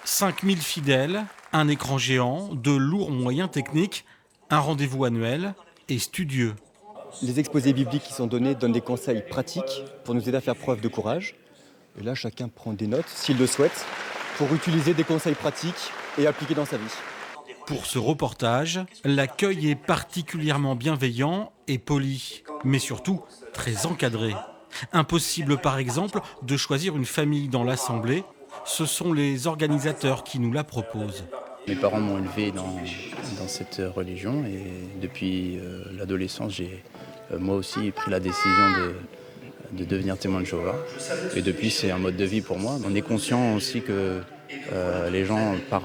5000 fidèles, un écran géant, de lourds moyens techniques, un rendez-vous annuel et studieux. Les exposés bibliques qui sont donnés donnent des conseils pratiques pour nous aider à faire preuve de courage. Et là, chacun prend des notes, s'il le souhaite, pour utiliser des conseils pratiques et appliquer dans sa vie. Pour ce reportage, l'accueil est particulièrement bienveillant et poli, mais surtout très encadré. Impossible par exemple de choisir une famille dans l'assemblée, ce sont les organisateurs qui nous la proposent. Mes parents m'ont élevé dans cette religion et depuis l'adolescence, j'ai moi aussi pris la décision de devenir témoin de Jéhovah. Et depuis, c'est un mode de vie pour moi. On est conscient aussi que les gens, par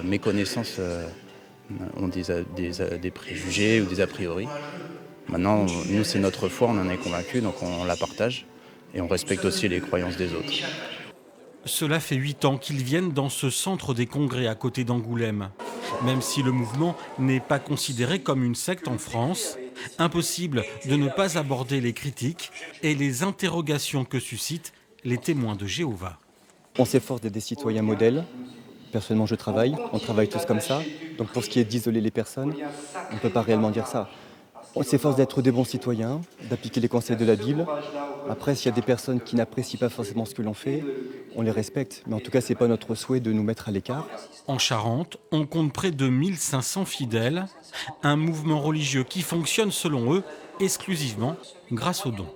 méconnaissance, ont des préjugés ou des a priori. Maintenant, nous, c'est notre foi, on en est convaincus, donc on la partage et on respecte aussi les croyances des autres. Cela fait 8 ans qu'ils viennent dans ce centre des congrès à côté d'Angoulême. Même si le mouvement n'est pas considéré comme une secte en France, impossible de ne pas aborder les critiques et les interrogations que suscitent les témoins de Jéhovah. On s'efforce d'être des citoyens modèles. Personnellement, je travaille, on travaille tous comme ça. Donc pour ce qui est d'isoler les personnes, on ne peut pas réellement dire ça. On s'efforce d'être des bons citoyens, d'appliquer les conseils de la Bible. Après, s'il y a des personnes qui n'apprécient pas forcément ce que l'on fait, on les respecte. Mais en tout cas, ce n'est pas notre souhait de nous mettre à l'écart. En Charente, on compte près de 1500 fidèles, un mouvement religieux qui fonctionne selon eux exclusivement grâce aux dons.